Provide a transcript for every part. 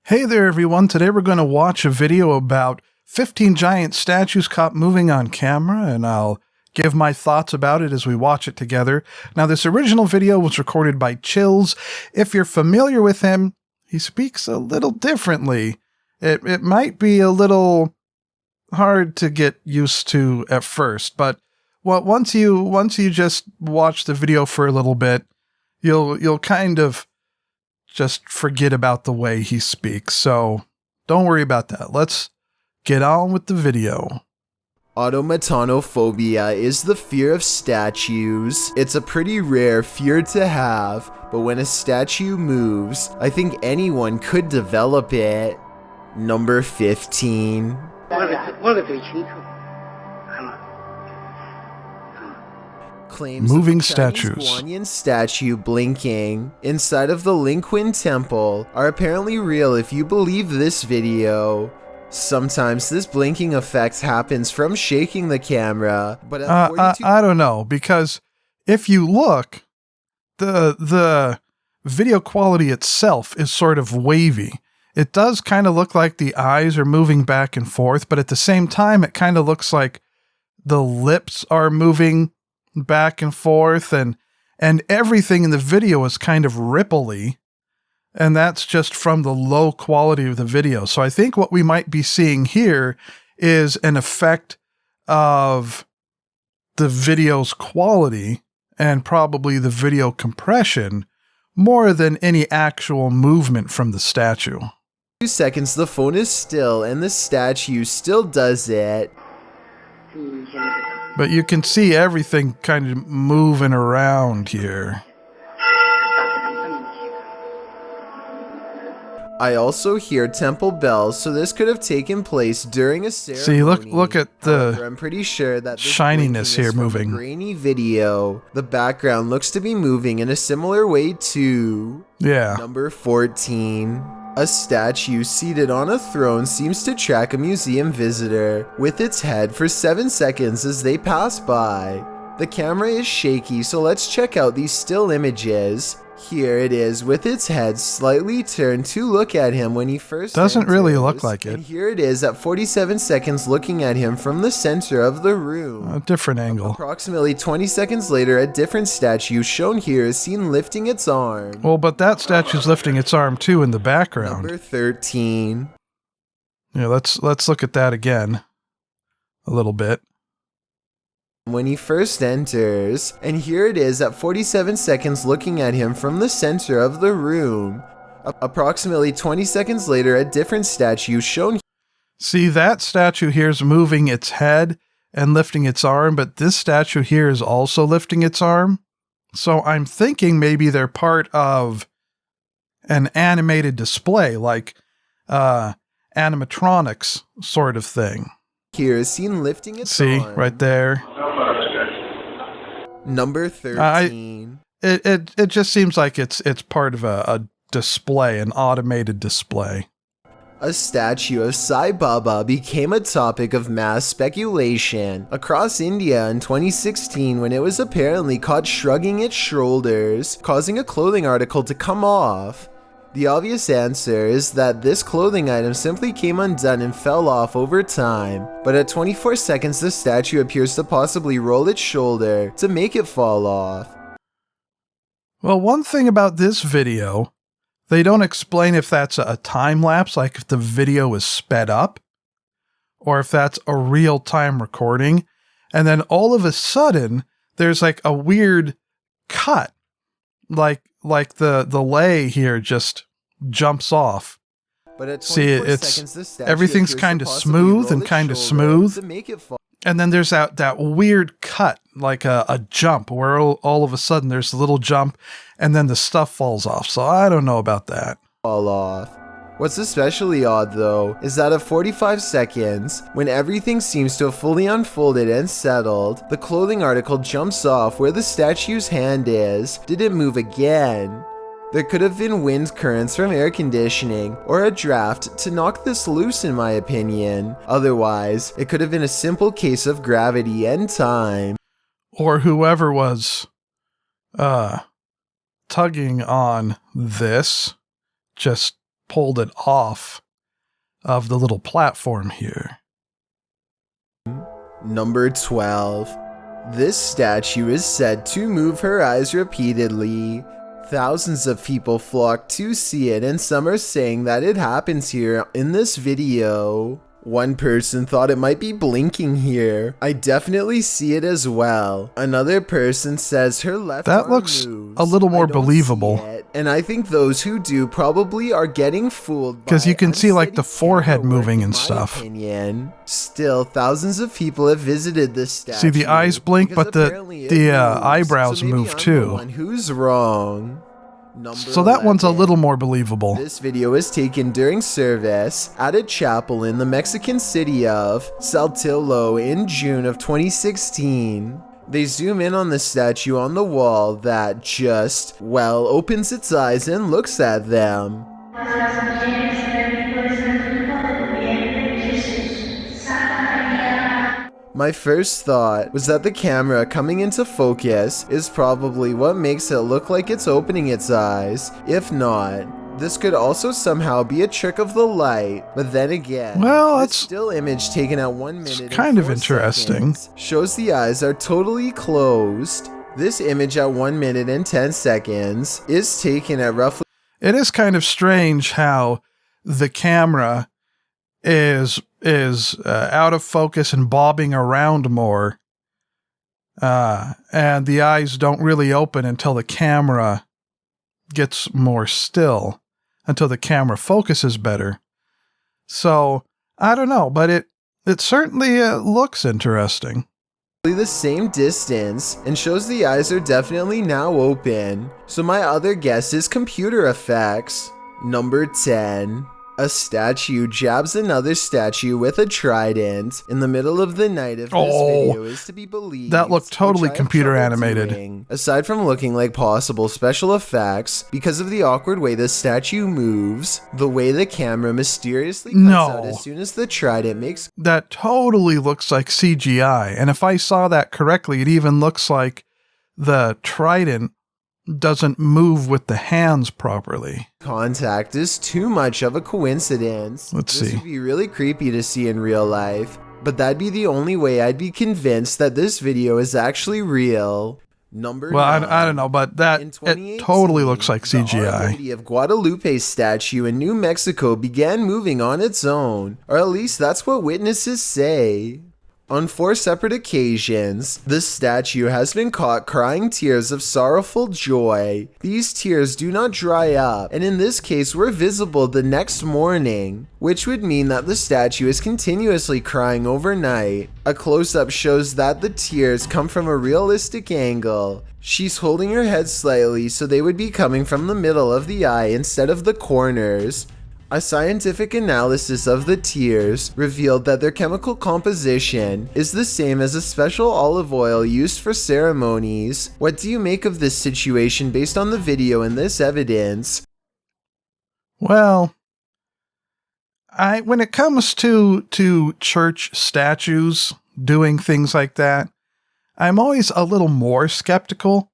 Hey there everyone, today we're going to watch a video about 15 giant statues caught moving on camera, and I'll give my thoughts about it as we watch it together. Now this original video was recorded by Chills. If you're familiar with him, he speaks a little differently. It might be a little hard to get used to at first, but once you just watch the video for a little bit, you'll kind of just forget about the way he speaks. So don't worry about that. Let's get on with the video. Automatonophobia is the fear of statues. It's a pretty rare fear to have, but when a statue moves, I think anyone could develop it. Number 15. Claims Moving of the Chinese statues. Guanyin statue blinking inside of the Lingqin Temple are apparently real if you believe this video. Sometimes this blinking effect happens from shaking the camera, but at 42 I don't know, because if you look, the video quality itself is sort of wavy. It does kind of look like the eyes are moving back and forth, but at the same time, it kind of looks like the lips are moving back and forth, and everything in the video is kind of ripply, and that's just from the low quality of the video. So I think what we might be seeing here is an effect of the video's quality and probably the video compression more than any actual movement from the statue. seconds the phone is still and the statue still does it. But you can see everything kind of moving around here. I also hear temple bells, so this could have taken place during a ceremony. See, look at the However, I'm pretty sure that this shininess blinking here is from a moving. grainy video. The background looks to be moving in a similar way to Yeah. Number 14. A statue seated on a throne seems to track a museum visitor with its head for 7 seconds as they pass by. The camera is shaky, so let's check out these still images. Here it is with its head slightly turned to look at him when he first Doesn't really enters. look like it. And here it is at 47 seconds looking at him from the center of the room. A different angle. Approximately 20 seconds later, a different statue shown here is seen lifting its arm. Well, but that statue's lifting its arm too in the background. Number 13. Yeah, let's look at that again a little bit. When he first enters, and here it is at 47 seconds looking at him from the center of the room. Approximately 20 seconds later, a different statue shown. See, that statue here is moving its head and lifting its arm, but this statue here is also lifting its arm. So I'm thinking maybe they're part of an animated display, like animatronics sort of thing. Here is seen lifting its See, arm. right there. Number 13. It just seems like it's part of a display, an automated display. A statue of Sai Baba became a topic of mass speculation across India in 2016 when it was apparently caught shrugging its shoulders, causing a clothing article to come off. The obvious answer is that this clothing item simply came undone and fell off over time, but at 24 seconds the statue appears to possibly roll its shoulder to make it fall off. Well, one thing about this video, they don't explain if that's a time lapse, like if the video is sped up, or if that's a real-time recording, and then all of a sudden there's like a weird cut, like the lay here just jumps off. But at See, 24 it's seconds, the statue everything's appears kind to of possibly smooth roll and its kind of shoulder smooth. to make it fall. And then there's that weird cut, like a jump, where all of a sudden there's a little jump, and then the stuff falls off. So I don't know about that. Off. What's especially odd though is that at 45 seconds, when everything seems to have fully unfolded and settled, the clothing article jumps off where the statue's hand is, didn't move again. There could have been wind currents from air conditioning or a draft to knock this loose in my opinion. Otherwise, it could have been a simple case of gravity and time. Or whoever was tugging on this just pulled it off of the little platform here. Number 12. This statue is said to move her eyes repeatedly. Thousands of people flock to see it, and some are saying that it happens here in this video. One person thought it might be blinking here. I definitely see it as well. Another person says her left arm looks moves. a little more I don't believable. see it, and I think those who do probably are getting fooled by 'Cause you can see, like, the unsteady forehead camera work, moving in and my stuff. opinion. Still, thousands of people have visited this statue. See, the eyes blink, because but the apparently it moves. eyebrows So maybe move I'm too. the one who's wrong. Number So that one's a 11. little more believable. This video was taken during service at a chapel in the Mexican city of Saltillo in June of 2016. They zoom in on the statue on the wall that just, well, opens its eyes and looks at them. My first thought was that the camera coming into focus is probably what makes it look like it's opening its eyes. If not, this could also somehow be a trick of the light. But then again, Well, this that's still image taken at 1 minute and kind of 4 interesting. seconds shows the eyes are totally closed. This image at 1 minute and 10 seconds is taken at roughly It is kind of strange how the camera is out of focus and bobbing around more, and the eyes don't really open until the camera gets more still, until the camera focuses better. So I don't know, but it certainly looks interesting. the same distance and shows the eyes are definitely now open. So my other guess is computer effects. Number 10. A statue jabs another statue with a trident in the middle of the night. If this video is to be believed, that looked totally which I have computer trouble animated. doing. Aside from looking like possible special effects, because of the awkward way the statue moves, the way the camera mysteriously cuts out as soon as the trident makes That totally looks like CGI, and if I saw that correctly, it even looks like the trident doesn't move with the hands properly. contact is too much of a coincidence. Let's This see. would be really creepy to see in real life, but that'd be the only way I'd be convinced that this video is actually real. Number Well, 9. I don't know, but that In it 2018, totally looks like The CGI. Our Lady of Guadalupe statue in New Mexico began moving on its own, or at least that's what witnesses say. On 4 separate occasions, the statue has been caught crying tears of sorrowful joy. These tears do not dry up, and in this case were visible the next morning, which would mean that the statue is continuously crying overnight. A close-up shows that the tears come from a realistic angle. She's holding her head slightly so they would be coming from the middle of the eye instead of the corners. A scientific analysis of the tears revealed that their chemical composition is the same as a special olive oil used for ceremonies. What do you make of this situation based on the video and this evidence? Well, when it comes to church statues doing things like that, I'm always a little more skeptical,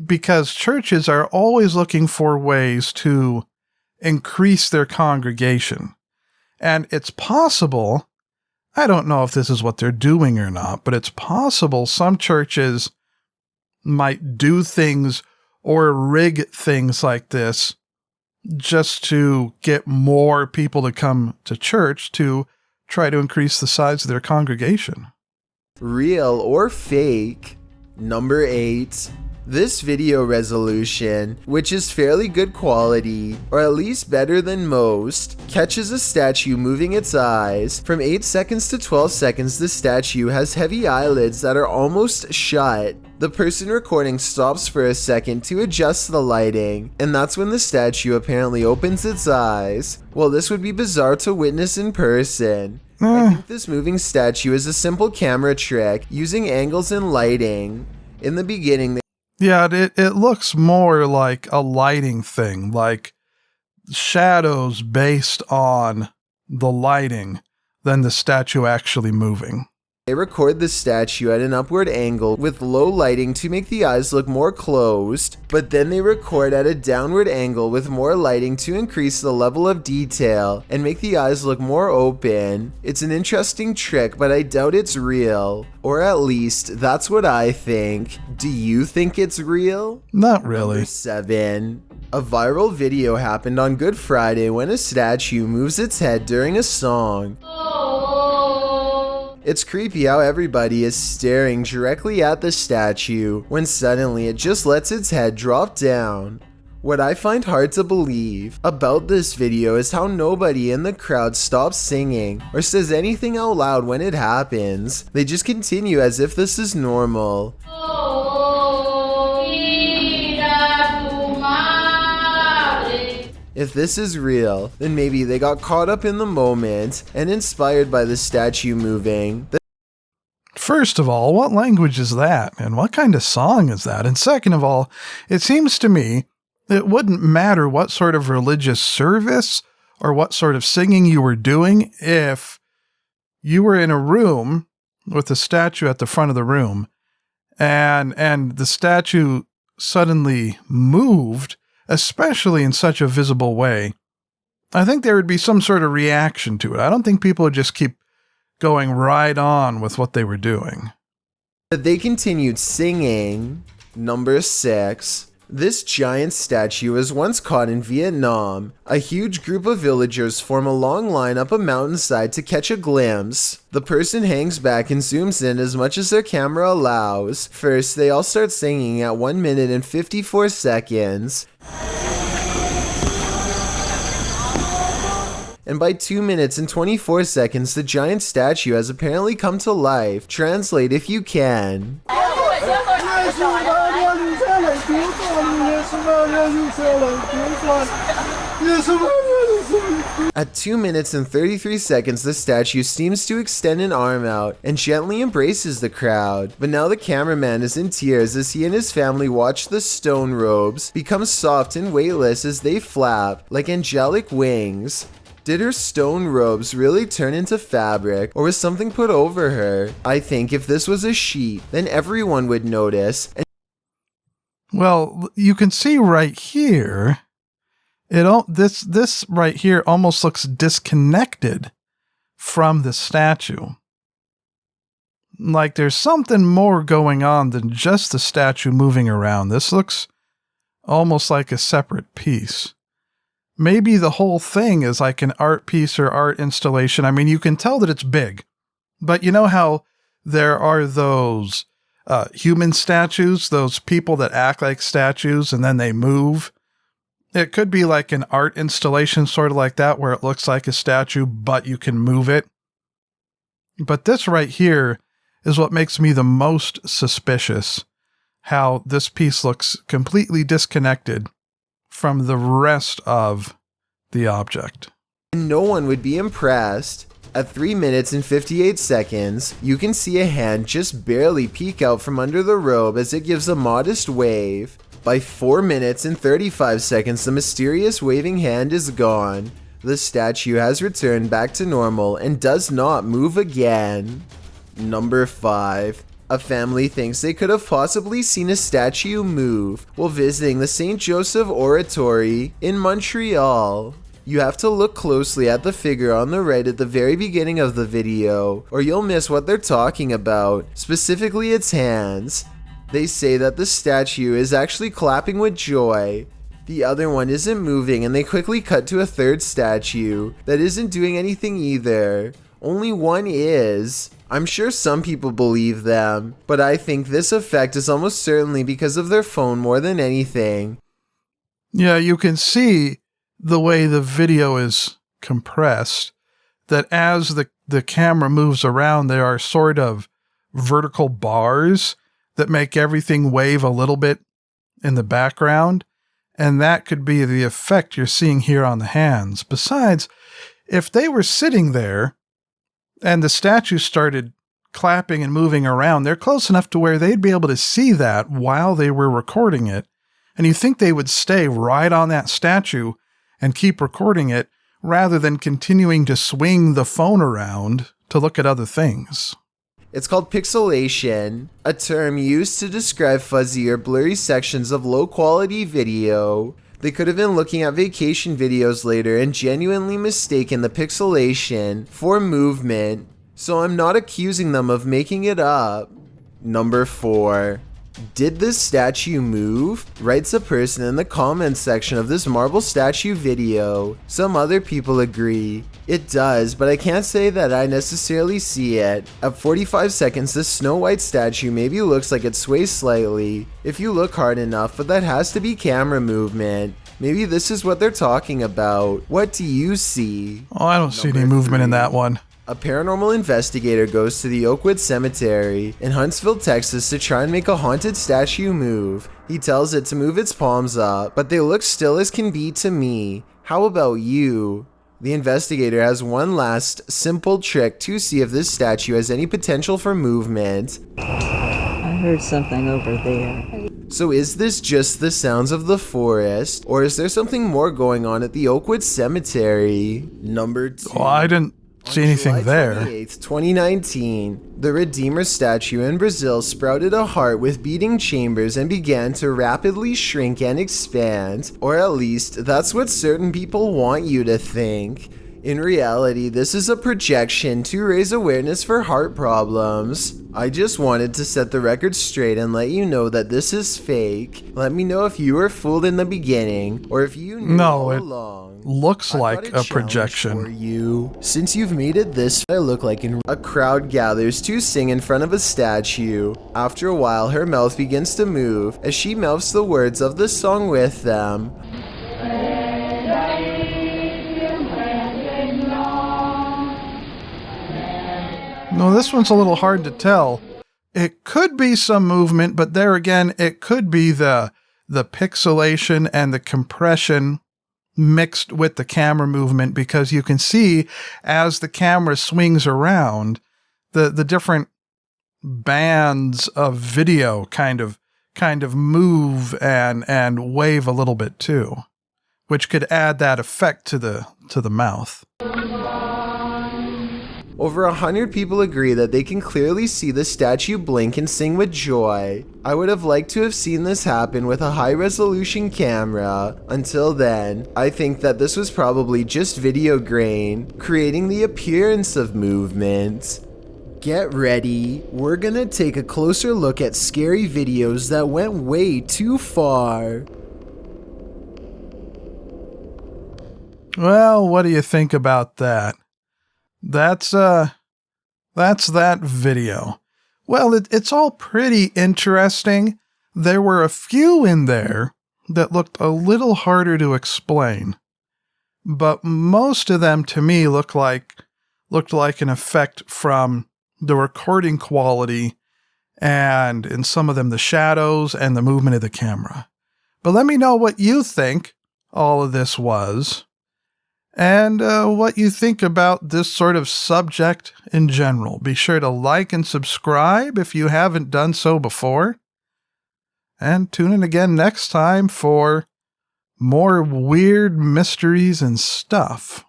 because churches are always looking for ways to increase their congregation. And it's possible, I don't know if this is what they're doing or not, but it's possible some churches might do things or rig things like this just to get more people to come to church to try to increase the size of their congregation. Real or fake? Number 8. This video resolution, which is fairly good quality, or at least better than most, catches a statue moving its eyes. From 8 seconds to 12 seconds, the statue has heavy eyelids that are almost shut. The person recording stops for a second to adjust the lighting, and that's when the statue apparently opens its eyes. Well, this would be bizarre to witness in person. I think this moving statue is a simple camera trick using angles and lighting. In the beginning, Yeah, it looks more like a lighting thing, like shadows based on the lighting than the statue actually moving. They record the statue at an upward angle with low lighting to make the eyes look more closed, but then they record at a downward angle with more lighting to increase the level of detail and make the eyes look more open. It's an interesting trick, but I doubt it's real. Or at least, that's what I think. Do you think it's real? Not really. Number 7. A viral video happened on Good Friday when a statue moves its head during a song. It's creepy how everybody is staring directly at the statue when suddenly it just lets its head drop down. What I find hard to believe about this video is how nobody in the crowd stops singing or says anything out loud when it happens. They just continue as if this is normal. If this is real, then maybe they got caught up in the moment and inspired by the statue moving. First of all, what language is that? And what kind of song is that? And second of all, it seems to me it wouldn't matter what sort of religious service or what sort of singing you were doing if you were in a room with a statue at the front of the room and the statue suddenly moved, especially in such a visible way. I think there would be some sort of reaction to it. I don't think people would just keep going right on with what they were doing. But they continued singing. Number 6. This giant statue was once caught in Vietnam. A huge group of villagers form a long line up a mountainside to catch a glimpse. The person hangs back and zooms in as much as their camera allows. First, they all start singing at 1 minute and 54 seconds. And by 2 minutes and 24 seconds, the giant statue has apparently come to life. Translate if you can. At 2 minutes and 33 seconds, the statue seems to extend an arm out and gently embraces the crowd. But now the cameraman is in tears as he and his family watch the stone robes become soft and weightless as they flap like angelic wings. Did her stone robes really turn into fabric, or was something put over her? I think if this was a sheet, then everyone would notice. Well, you can see right here, this right here almost looks disconnected from the statue. Like there's something more going on than just the statue moving around. This looks almost like a separate piece. Maybe the whole thing is like an art piece or art installation. I mean, you can tell that it's big, but you know how there are those human statues, those people that act like statues and then they move. It could be like an art installation, sort of like that, where it looks like a statue, but you can move it. But this right here is what makes me the most suspicious, how this piece looks completely disconnected from the rest of the object. No one would be impressed. At 3 minutes and 58 seconds, you can see a hand just barely peek out from under the robe as it gives a modest wave. By 4 minutes and 35 seconds, the mysterious waving hand is gone. The statue has returned back to normal and does not move again. Number 5. A family thinks they could have possibly seen a statue move while visiting the St. Joseph Oratory in Montreal. You have to look closely at the figure on the right at the very beginning of the video, or you'll miss what they're talking about, specifically its hands. They say that the statue is actually clapping with joy. The other one isn't moving, and they quickly cut to a third statue that isn't doing anything either. Only one is. I'm sure some people believe them, but I think this effect is almost certainly because of their phone more than anything. Yeah, you can see the way the video is compressed, that as the camera moves around, there are sort of vertical bars that make everything wave a little bit in the background, and that could be the effect you're seeing here on the hands. Besides, if they were sitting there and the statue started clapping and moving around, they're close enough to where they'd be able to see that while they were recording it. And you think they would stay right on that statue and keep recording it rather than continuing to swing the phone around to look at other things. It's called pixelation, a term used to describe fuzzy or blurry sections of low-quality video. They could have been looking at vacation videos later and genuinely mistaken the pixelation for movement, so I'm not accusing them of making it up. Number 4. Did this statue move? Writes a person in the comments section of this marble statue video. Some other people agree. It does, but I can't say that I necessarily see it. At 45 seconds, this Snow White statue maybe looks like it sways slightly, if you look hard enough, but that has to be camera movement. Maybe this is what they're talking about. What do you see? Oh, I don't see any movement in that one. A paranormal investigator goes to the Oakwood Cemetery in Huntsville, Texas to try and make a haunted statue move. He tells it to move its palms up, but they look still as can be to me. How about you? The investigator has one last simple trick to see if this statue has any potential for movement. I heard something over there. So is this just the sounds of the forest, or is there something more going on at the Oakwood Cemetery? Number 2. Well, I didn't see anything July there. 28th, 2019, the Redeemer statue in Brazil sprouted a heart with beating chambers and began to rapidly shrink and expand, or at least that's what certain people want you to think. In reality, this is a projection to raise awareness for heart problems. I just wanted to set the record straight and let you know that this is fake. Let me know if you were fooled in the beginning, or if you knew all along. Looks I've like got a challenge projection. for you. Since you've made it this far, I look like a crowd gathers to sing in front of a statue. After a while, her mouth begins to move as she mouths the words of the song with them. No, this one's a little hard to tell. It could be some movement, but there again, it could be the pixelation and the compression mixed with the camera movement, because you can see as the camera swings around, the different bands of video kind of move and wave a little bit too, which could add that effect to the mouth. Over 100 people agree that they can clearly see the statue blink and sing with joy. I would have liked to have seen this happen with a high-resolution camera. Until then, I think that this was probably just video grain, creating the appearance of movement. Get ready, we're gonna take a closer look at scary videos that went way too far. Well, what do you think about that? That's that video. Well, it's all pretty interesting. There were a few in there that looked a little harder to explain, but most of them to me looked like an effect from the recording quality and in some of them the shadows and the movement of the camera. But let me know what you think all of this was, and what you think about this sort of subject in general. Be sure to like and subscribe if you haven't done so before. And tune in again next time for more weird mysteries and stuff.